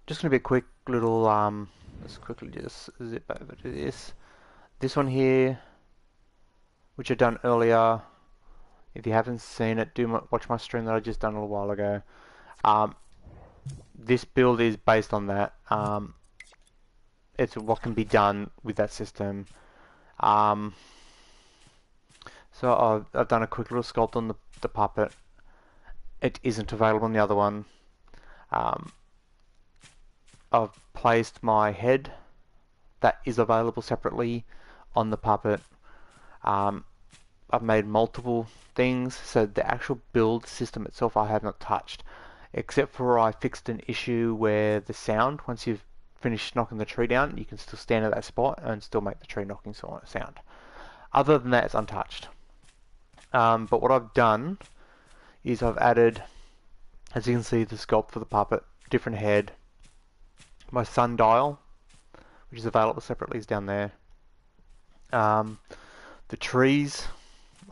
Just gonna be a quick little let's quickly just zip over to this. This one here, which I done earlier. If you haven't seen it, watch my stream that I just done a little while ago. Um, this build is based on that. It's what can be done with that system. Um, so I've done a quick little sculpt on the puppet. It isn't available on the other one. Um, I've placed my head that is available separately on the puppet. I've made multiple things, so the actual build system itself I have not touched, except for I fixed an issue where the sound, once you've finished knocking the tree down, you can still stand at that spot and still make the tree knocking sound. Other than that, it's untouched. But what I've done is I've added, as you can see, the sculpt for the puppet, different head, my sundial, which is available separately, is down there. The trees,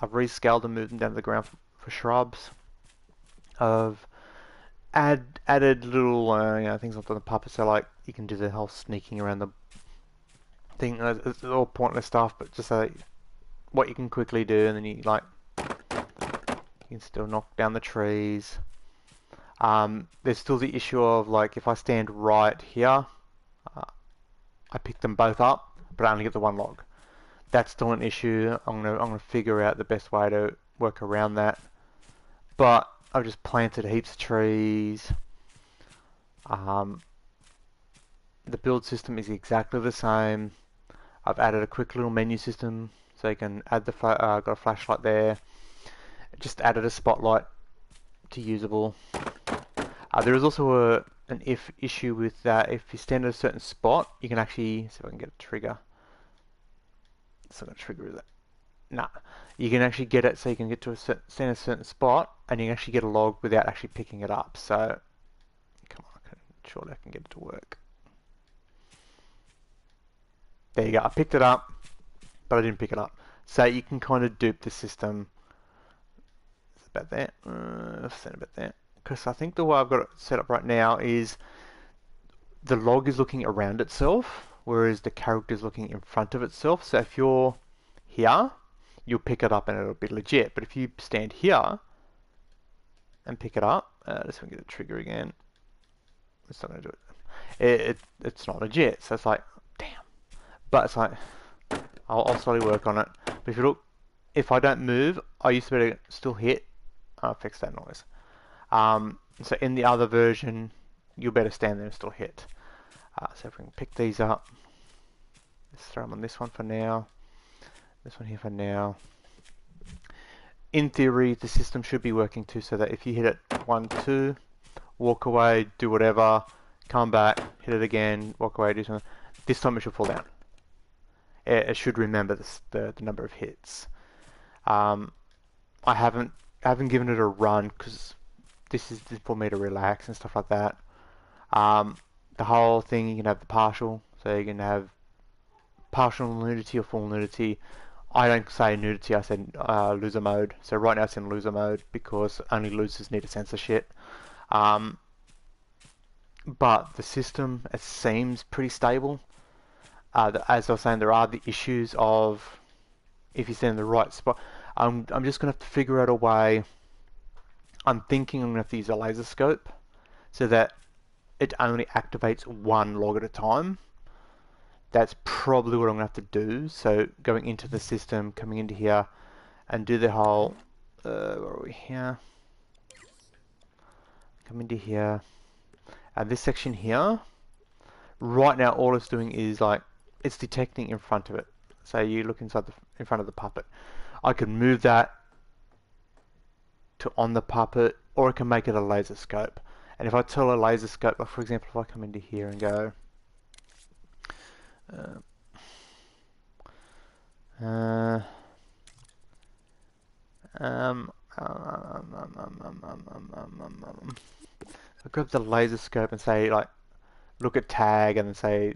I've rescaled and moved them down to the ground for shrubs. I've added little things onto the puppet, so like you can do the whole sneaking around the thing. It's all pointless stuff, but just what you can quickly do, and then you can still knock down the trees. There's still the issue of like if I stand right here, I pick them both up, but I only get the one log. That's still an issue. I'm gonna figure out the best way to work around that. But I've just planted heaps of trees. The build system is exactly the same. I've added a quick little menu system so you can add got a flashlight there. Just added a spotlight to usable. There is also an issue with that. If you stand at a certain spot, you can actually see if I can get a trigger. It's not gonna trigger, is it? Nah. You can actually get it so you can get to stand at a certain spot, and you can actually get a log without actually picking it up. So, come on, surely I can get it to work. There you go. I picked it up, but I didn't pick it up. So you can kind of dupe the system. It's about there. Stand about there. Because I think the way I've got it set up right now is the log is looking around itself, whereas the character is looking in front of itself. So if you're here, you'll pick it up and it'll be legit. But if you stand here and pick it up, let's get a trigger again. It's not going to do it. It's not legit. So it's like, damn. But it's like, I'll slowly work on it. But if you look, if I don't move, I used to be able to still hit. I'll fix that noise. So in the other version, you'll better stand there and still hit. So if we can pick these up, let's throw them on this one for now. This one here for now. In theory, the system should be working too, so that if you hit it 1, 2, walk away, do whatever, come back, hit it again, walk away, do something. This time it should fall down. It should remember the number of hits. I haven't given it a run because this is for me to relax and stuff like that. The whole thing, you can have the partial, so you can have partial nudity or full nudity. I don't say nudity, I said loser mode. So right now it's in loser mode because only losers need to censor shit. But the system, it seems pretty stable. As I was saying, there are the issues of if you stand in the right spot. I'm just going to have to figure out a way. I'm thinking I'm going to have to use a laser scope so that it only activates one log at a time. That's probably what I'm going to have to do. So going into the system, coming into here, and do the whole, where are we here? Come into here, and this section here, right now all it's doing is like, it's detecting in front of it. So you look in front of the puppet. I can move that to on the puppet, or I can make it a laser scope. And if I tell a laser scope, like for example, if I come into here and go, I grab the laser scope and say like, look at tag, and then say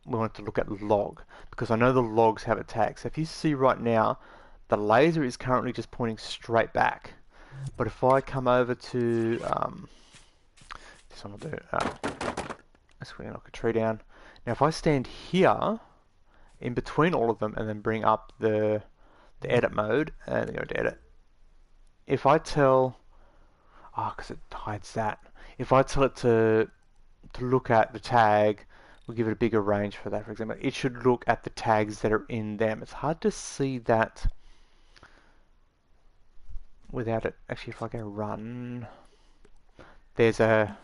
we want to look at log, because I know the logs have a tag. So if you see right now, the laser is currently just pointing straight back. But if I come over to this one, will do. Let's knock a tree down. Now, if I stand here in between all of them and then bring up the edit mode and go to edit, if I tell, because it hides that. If I tell it to look at the tag, we'll give it a bigger range for that. For example, it should look at the tags that are in them. It's hard to see that without it. Actually, if I go run, there's a.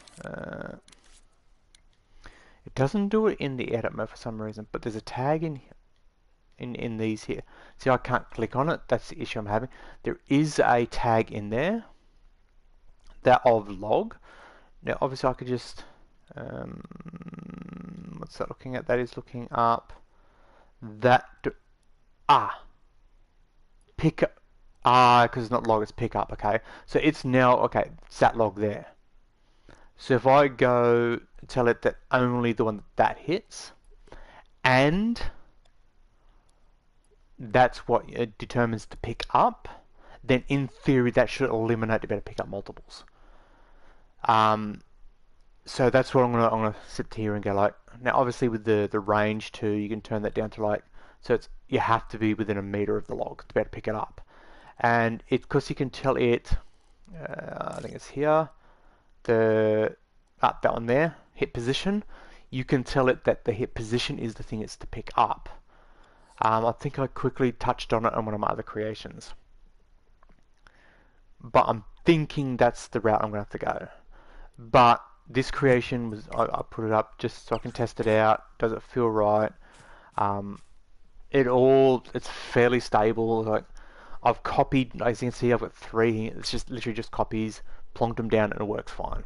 It doesn't do it in the edit mode for some reason, but there's a tag in these here. See, I can't click on it. That's the issue I'm having. There is a tag in there, that of log. Now, obviously, I could just what's that looking at? That is looking up that pick up. Because it's not log, it's pick up. Okay, so it's now okay. It's that log there. So if I go tell it that only the one that hits, and that's what it determines to pick up, then in theory that should eliminate the better pick up multiples. So that's what I'm gonna sit here and go like. Now obviously with the range too, you can turn that down to like, so it's you have to be within a meter of the log to be able to pick it up, and it because you can tell it. I think it's here. That one there, hit position. You can tell it that the hit position is the thing it's to pick up. I think I quickly touched on it on one of my other creations, but I'm thinking that's the route I'm gonna have to go. But this creation was I put it up just so I can test it out. Does it feel right? It's fairly stable. Like I've copied, as you can see, I've got 3. It's just literally just copies, plonked them down, and it works fine.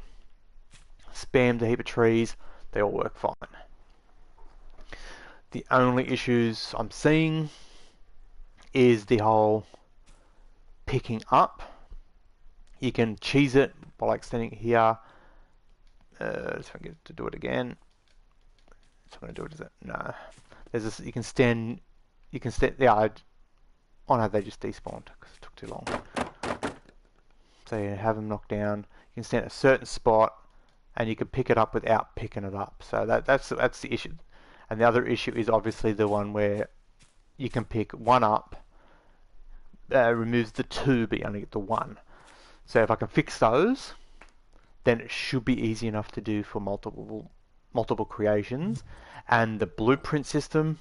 Spammed a heap of trees, they all work fine. The only issues I'm seeing is the whole picking up. You can cheese it by like standing here. Let's get to do it again. So I'm going to do it. Is it? No. There's this. You can stand. Yeah. Oh no, they just despawned because it took too long. So you have them knocked down. You can stand at a certain spot, and you can pick it up without picking it up. So that's the issue. And the other issue is obviously the one where you can pick one up, removes the 2, but you only get the 1. So if I can fix those, then it should be easy enough to do for multiple creations. And the blueprint system,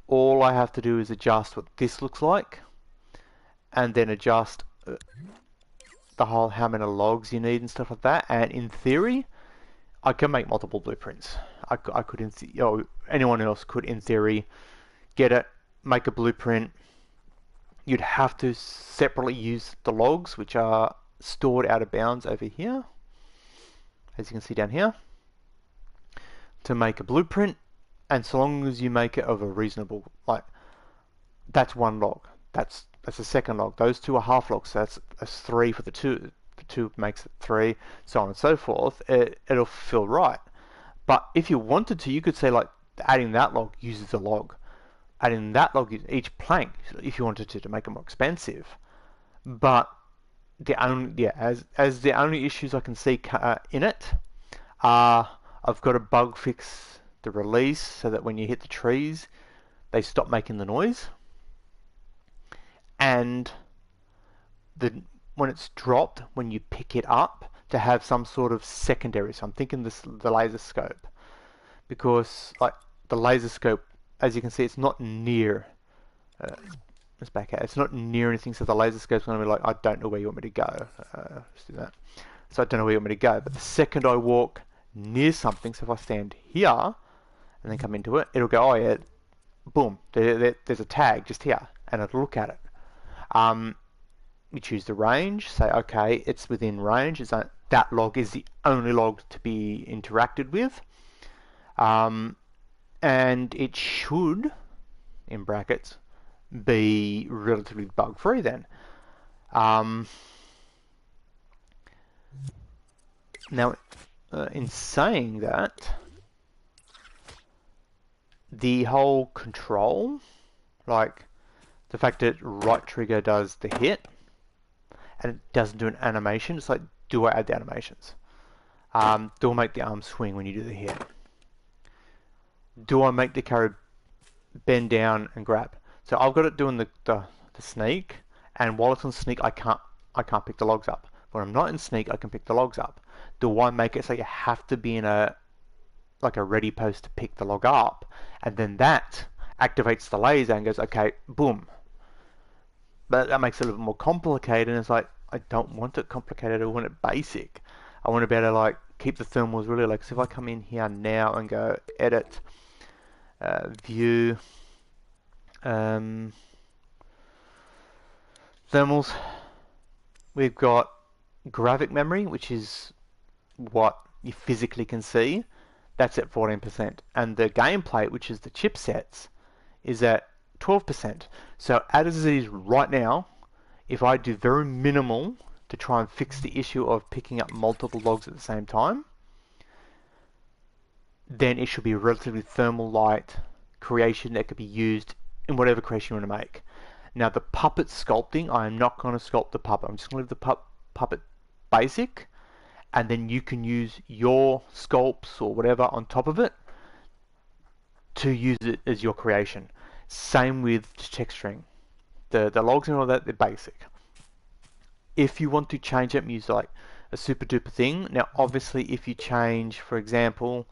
all I have to do is adjust what this looks like, and then adjust the whole how many logs you need and stuff like that. And in theory, I can make multiple blueprints. I could, anyone else could, in theory, get it, make a blueprint. You'd have to separately use the logs, which are stored out of bounds over here, as you can see down here, to make a blueprint. And so long as you make it of a reasonable, like, that's 1 log. That's the second log. Those 2 are half logs, so that's 3 for the 2. The 2 makes it 3, so on and so forth. It'll feel right. But if you wanted to, you could say like adding that log uses a log. Adding that log uses each plank if you wanted to make it more expensive. But the only as the only issues I can see in it are I've got to bug fix the release so that when you hit the trees, they stop making the noise. And when it's dropped, when you pick it up, to have some sort of secondary. So I'm thinking the laser scope, because like the laser scope, as you can see, it's not near. Let's back out. It's not near anything, so the laser scope's going to be like, I don't know where you want me to go. Let's do that. So I don't know where you want me to go. But the second I walk near something, so if I stand here and then come into it, it'll go, oh yeah, boom, there's a tag just here, and it'll look at it. You choose the range, say, okay, it's within range. That log is the only log to be interacted with. And it should, in brackets, be relatively bug-free then. Now, in saying that, the whole control, like the fact that right trigger does the hit, and it doesn't do an animation. It's like, do I add the animations? Do I make the arm swing when you do the hit? Do I make the character bend down and grab? So I've got it doing the sneak, and while it's on sneak, I can't pick the logs up. When I'm not in sneak, I can pick the logs up. Do I make it so you have to be in a ready pose to pick the log up, and then that activates the laser and goes, okay, boom. But that makes it a little bit more complicated, and it's like, I don't want it complicated, I want it basic. I want to be able to like keep the thermals really low. So if I come in here now and go edit, view, thermals, we've got graphic memory, which is what you physically can see. That's at 14%. And the gameplay, which is the chipsets, is at 12%. So as it is right now, if I do very minimal to try and fix the issue of picking up multiple logs at the same time, then it should be a relatively thermal light creation that could be used in whatever creation you want to make. Now the puppet sculpting, I am not going to sculpt the puppet. I'm just going to leave the puppet basic, and then you can use your sculpts or whatever on top of it to use it as your creation. Same with texturing. The logs and all that, they're basic. If you want to change it and use like a super duper thing, now obviously if you change, for example,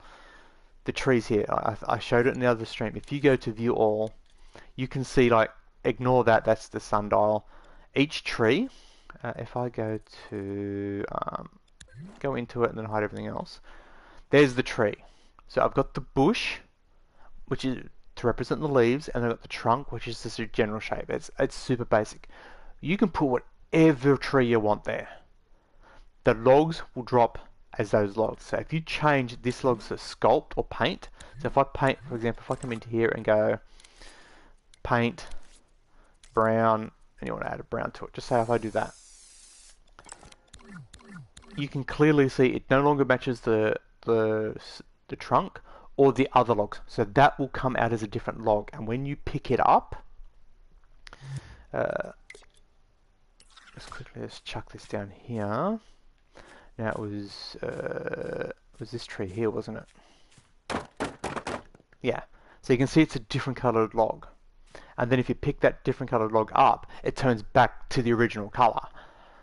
the trees here, I showed it in the other stream. If you go to view all, you can see, like, ignore that, that's the sundial. Each tree, if I go to, go into it and then hide everything else, there's the tree. So I've got the bush, which is to represent the leaves, and I've got the trunk, which is just a general shape. It's super basic. You can put whatever tree you want there. The logs will drop as those logs. So if you change this log to sculpt or paint, so if I paint, for example, if I come into here and go paint brown, and you want to add a brown to it, just say if I do that, you can clearly see it no longer matches the trunk or the other logs. So that will come out as a different log, and when you pick it up, let's chuck this down here. Now it was this tree here, wasn't it? Yeah. So you can see it's a different coloured log. And then if you pick that different coloured log up, it turns back to the original colour.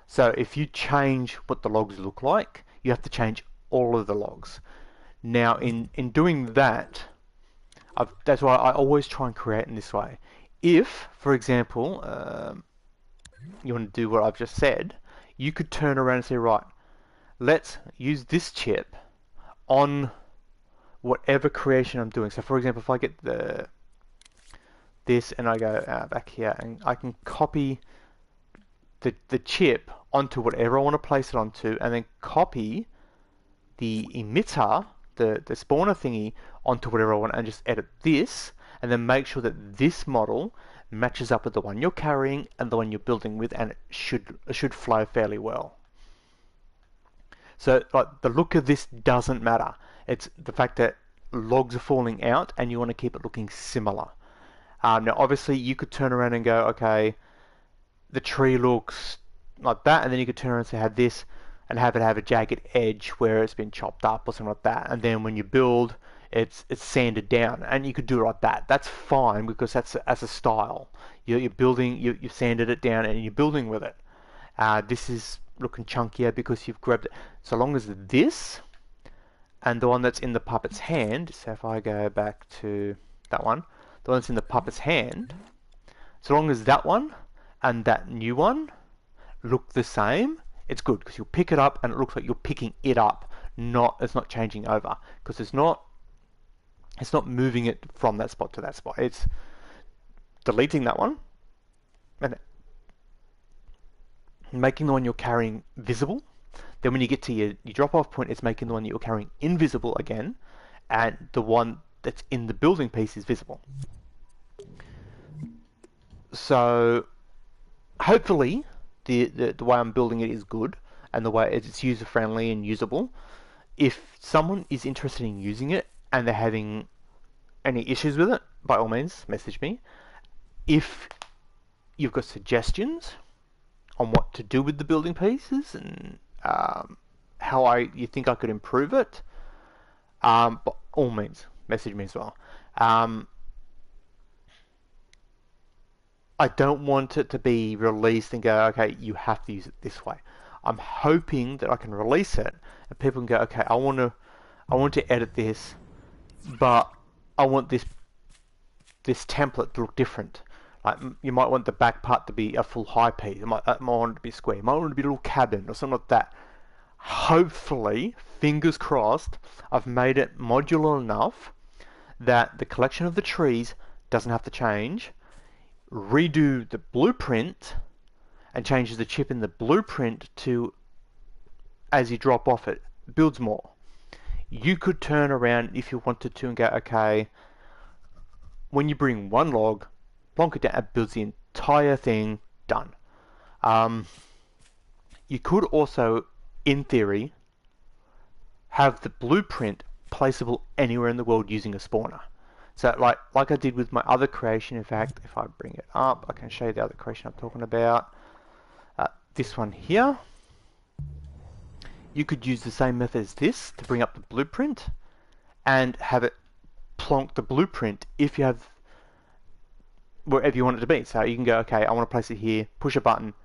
So if you change what the logs look like, you have to change all of the logs. Now in doing that, that's why I always try and create in this way. If, for example, you want to do what I've just said, you could turn around and say, right, let's use this chip on whatever creation I'm doing. So for example, if I get this and I go back here, and I can copy the chip onto whatever I want to place it onto, and then copy the emitter, the spawner thingy, onto whatever I want, and just edit this, and then make sure that this model matches up with the one you're carrying and the one you're building with, and it should flow fairly well. So like, the look of this doesn't matter. It's the fact that logs are falling out and you want to keep it looking similar. Now obviously you could turn around and go, okay, the tree looks like that, and then you could turn around and say have this and have it have a jagged edge where it's been chopped up or something like that, and then when you build, it's sanded down, and you could do it like that. That's fine, because that's as a style. You're building, you've sanded it down and you're building with it. This is looking chunkier because you've grabbed it. So long as this and the one that's in the puppet's hand, so if I go back to that one, the one that's in the puppet's hand, so long as that one and that new one look the same, it's good, because you'll pick it up and it looks like you're picking it up, it's not changing over, because it's not moving it from that spot to that spot. It's deleting that one and making the one you're carrying visible. Then when you get to your drop off point, it's making the one that you're carrying invisible again, and the one that's in the building piece is visible. So hopefully the way I'm building it is good, and the way it's user friendly and usable. If someone is interested in using it and they're having any issues with it, by all means message me. If you've got suggestions on what to do with the building pieces and how you think I could improve it, by all means, message me as well. I don't want it to be released and go, okay, you have to use it this way. I'm hoping that I can release it and people can go, okay, I want to edit this, but I want this template to look different. Like, you might want the back part to be a full high piece. You might want it to be square. You might want it to be a little cabin or something like that. Hopefully, fingers crossed, I've made it modular enough that the collection of the trees doesn't have to change. Redo the blueprint and changes the chip in the blueprint to, as you drop off it, builds more. You could turn around if you wanted to and go, okay, when you bring one log, plonk it down, it builds the entire thing, done. You could also, in theory, have the blueprint placeable anywhere in the world using a spawner. So like I did with my other creation. In fact, if I bring it up, I can show you the other creation I'm talking about. This one here. You could use the same method as this to bring up the blueprint and have it plonk the blueprint if you have wherever you want it to be. So you can go, okay, I want to place it here, push a button,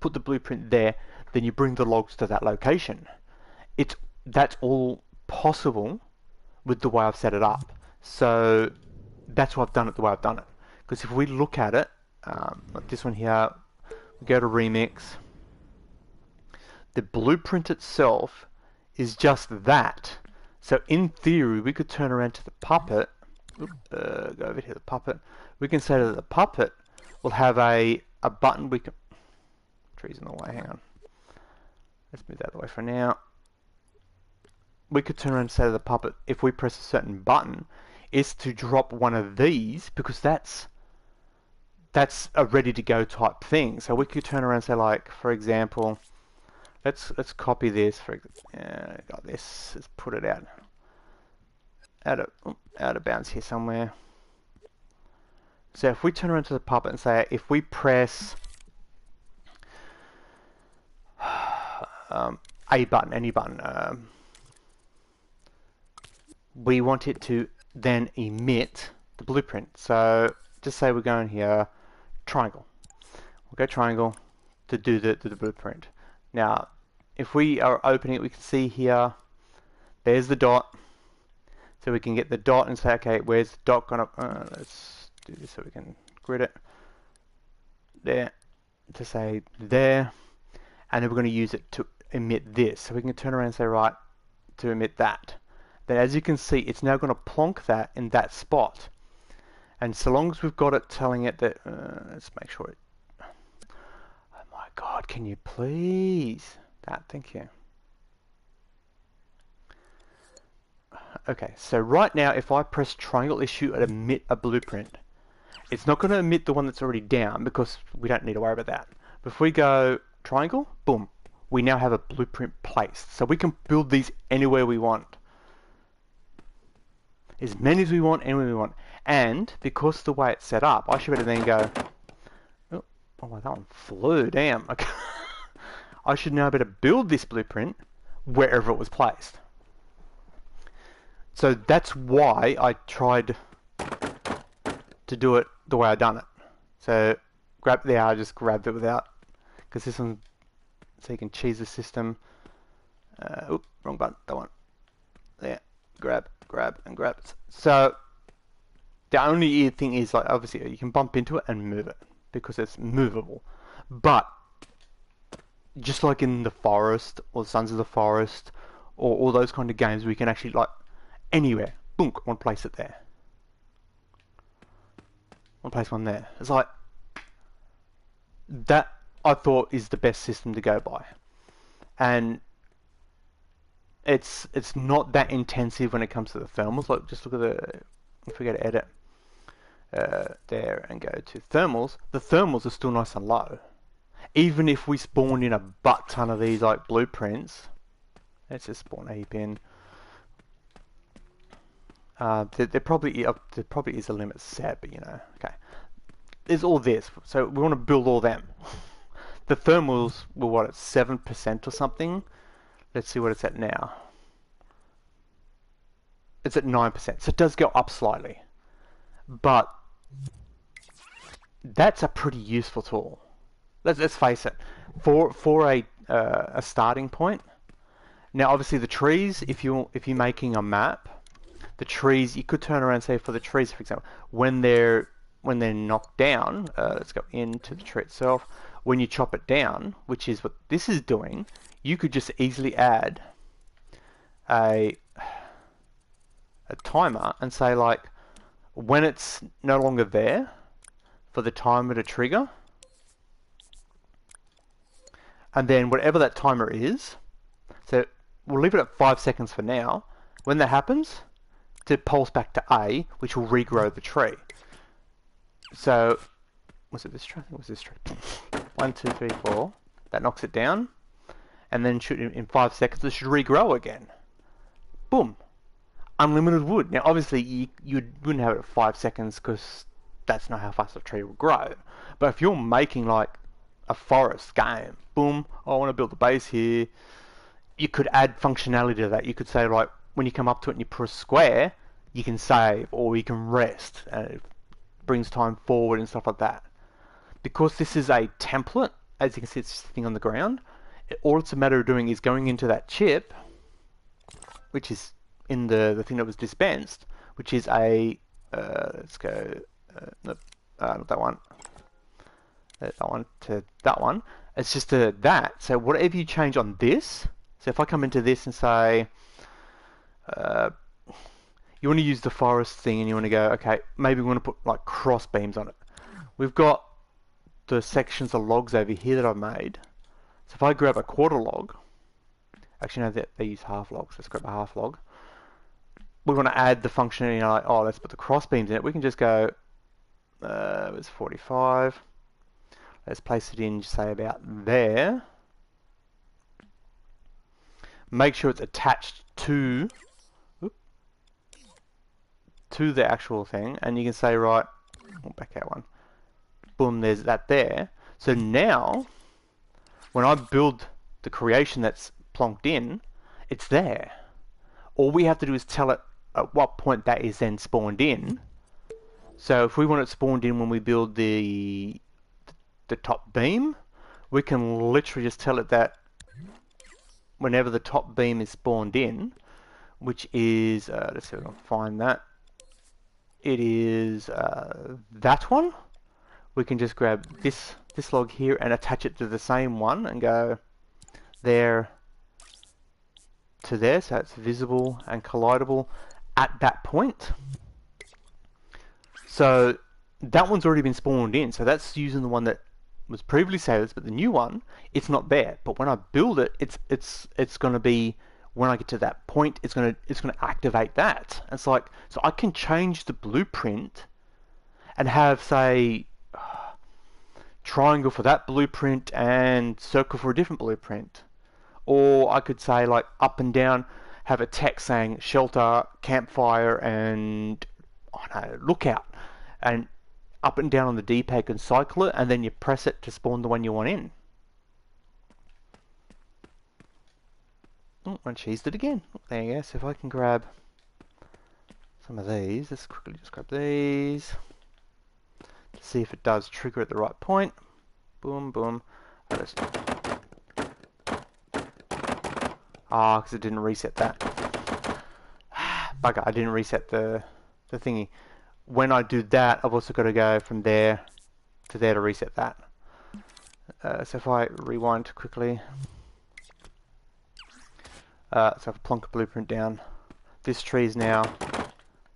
put the blueprint there, then you bring the logs to that location. That's all possible with the way I've set it up. So that's why I've done it the way I've done it. Because if we look at it, like this one here, we go to Remix. The blueprint itself is just that. So in theory, we could turn around to the puppet. Go over here to the puppet. We can say that the puppet will have a button. We can. Trees in the way. Hang on. Let's move that out of the way for now. We could turn around and say to the puppet, if we press a certain button, is to drop one of these, because that's a ready to go type thing. So we could turn around and say, like, for example, let's copy this. Got this. Let's put it out of bounds here somewhere. So if we turn around to the puppet and say, if we press a button, any button, we want it to then emit the blueprint. So just say we're going here, triangle. We'll go triangle to do the blueprint. Now, if we are opening it, we can see here, there's the dot. So we can get the dot and say, okay, where's the dot gonna, let's do this so we can grid it. There, to say there. And then we're going to use it to emit this. So we can turn around and say, right, to emit that. Then as you can see, it's now going to plonk that in that spot. And so long as we've got it telling it that, let's make sure it, oh my God, can you please? That, thank you. Okay, so right now, if I press triangle issue and emit a blueprint, it's not going to emit the one that's already down because we don't need to worry about that. But if we go triangle, boom, we now have a blueprint placed. So we can build these anywhere we want. As many as we want, anywhere we want. And because of the way it's set up, I should better then go, oh, that one flew, damn. Okay. I should now better build this blueprint wherever it was placed. So that's why I tried to do it the way I done it. So I just grabbed it without, because this one, so you can cheese the system. Oop, wrong button, that one. There, grab, and grab. So the only thing is, like, obviously you can bump into it and move it because it's movable. But just like in the Forest or Sons of the Forest or all those kind of games, we can actually, like, anywhere, boom, one place it there. One place one there. It's like that. I thought is the best system to go by, and it's not that intensive when it comes to the thermals. Like, just look at the, if we go to edit there and go to thermals, the thermals are still nice and low. Even if we spawn in a butt ton of these like blueprints, let's just spawn a heap in. There probably is a limit set, but you know, okay. There's all this, so we want to build all them. The thermals were what, at 7% or something. Let's see what it's at now. It's at 9%, so it does go up slightly. But that's a pretty useful tool. Let's face it. For a starting point. Now, obviously, the trees. If you're making a map, the trees you could turn around and say for the trees, for example, when they're knocked down. Let's go into the tree itself. When you chop it down, which is what this is doing, you could just easily add a timer and say like when it's no longer there for the timer to trigger, and then whatever that timer is, so we'll leave it at 5 seconds for now. When that happens, to pulse back to A, which will regrow the tree. So was it this tree? I think it was this tree. 1, 2, 3, 4. That knocks it down, and then in 5 seconds it should regrow again. Boom. Unlimited wood. Now, obviously, you wouldn't have it at 5 seconds because that's not how fast a tree will grow. But if you're making like a forest game, boom, I want to build a base here, you could add functionality to that. You could say, like, when you come up to it and you press square, you can save or you can rest, and it brings time forward and stuff like that. Because this is a template, as you can see, it's sitting on the ground. All it's a matter of doing is going into that chip, which is in the thing that was dispensed, which is a let's go nope, not that one, that one to that one. It's just that. So whatever you change on this, so if I come into this and say you want to use the forest thing and you want to go, okay, maybe we want to put like cross beams on it. We've got the sections of logs over here that I've made. So if I grab a quarter log, actually no, they use half logs. Let's grab a half log. We want to add the function, you know, like, oh, let's put the cross beams in it. We can just go, it was 45. Let's place it in, say, about there. Make sure it's attached to the actual thing, and you can say, right, back out one. Boom, there's that there. So now, when I build the creation that's plonked in, it's there. All we have to do is tell it at what point that is then spawned in. So if we want it spawned in when we build the top beam, we can literally just tell it that whenever the top beam is spawned in, which is, let's see if I can find that. It is that one. We can just grab this log here and attach it to the same one and go there to there, so it's visible and collidable at that point. So that one's already been spawned in, so that's using the one that was previously saved, but the new one, it's not there. But when I build it, it's going to be, when I get to that point, it's going to activate that. It's like, so I can change the blueprint and have, say, triangle for that blueprint and circle for a different blueprint. Or I could say, like, up and down, have a text saying shelter, campfire, and I don't know, lookout. And up and down on the D-pad you can cycle it, and then you press it to spawn the one you want in. Oh, I cheesed it again. There you go. So if I can grab some of these, let's quickly just grab these to see if it does trigger at the right point. Boom, boom. Because it didn't reset that. Bugger, I didn't reset the thingy. When I do that, I've also got to go from there to there to reset that. So if I rewind quickly. So I've plunked a blueprint down. This tree is now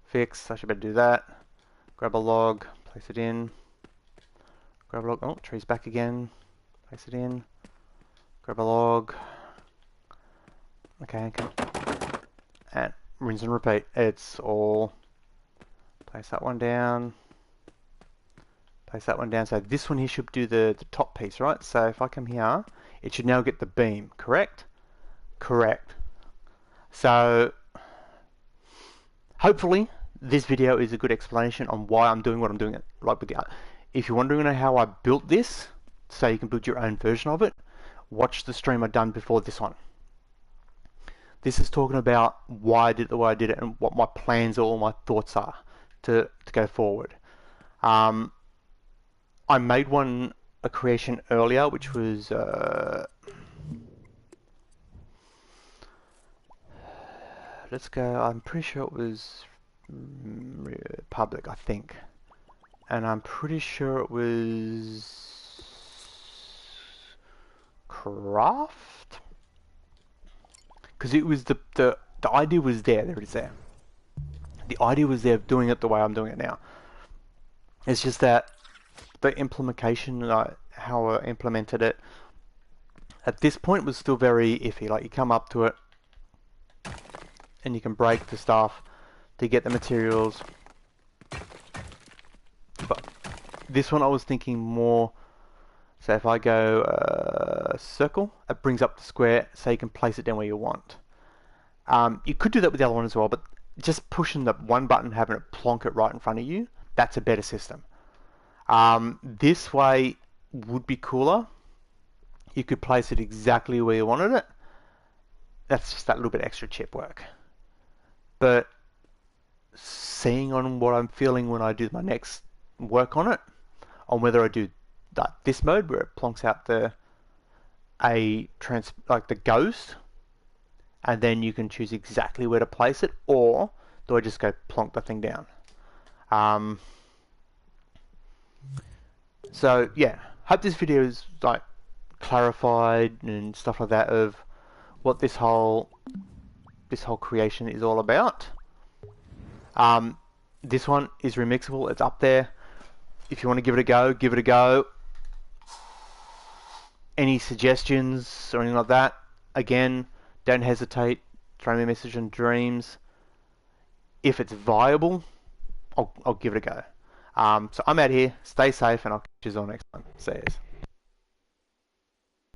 fixed. I should better do that. Grab a log, place it in. Grab a log. Oh, tree's back again. Place it in. Grab a log. Okay. And rinse and repeat. It's all. Place that one down. Place that one down. So this one here should do the top piece, right? So if I come here, it should now get the beam, correct? Correct. So hopefully this video is a good explanation on why I'm doing what I'm doing. Like, if you're wondering how I built this, so you can build your own version of it, watch the stream I done before this one. This is talking about why I did it the way I did it and what my plans or all my thoughts are to go forward. I made a creation earlier, which was let's go. I'm pretty sure it was public, I think, and I'm pretty sure it was craft, because it was the idea was there. There it is there. The idea was there of doing it the way I'm doing it now. It's just that the implementation, how I implemented it, at this point was still very iffy. Like, you come up to it and you can break the stuff to get the materials. But this one I was thinking more, so if I go circle, it brings up the square so you can place it down where you want. You could do that with the other one as well, but just pushing the one button, having it plonk it right in front of you, that's a better system. This way would be cooler. You could place it exactly where you wanted it. That's just that little bit extra chip work. But seeing on what I'm feeling when I do my next work on it, on whether I do this mode where it plonks out like the ghost, and then you can choose exactly where to place it, or do I just go plonk the thing down? So yeah, hope this video is like clarified and stuff like that of what this whole creation is all about. This one is remixable. It's up there. If you want to give it a go, give it a go. Any suggestions or anything like that, again, don't hesitate. Throw me a message on Dreams. If it's viable, I'll give it a go. So I'm out here. Stay safe, and I'll catch you all next time. See you.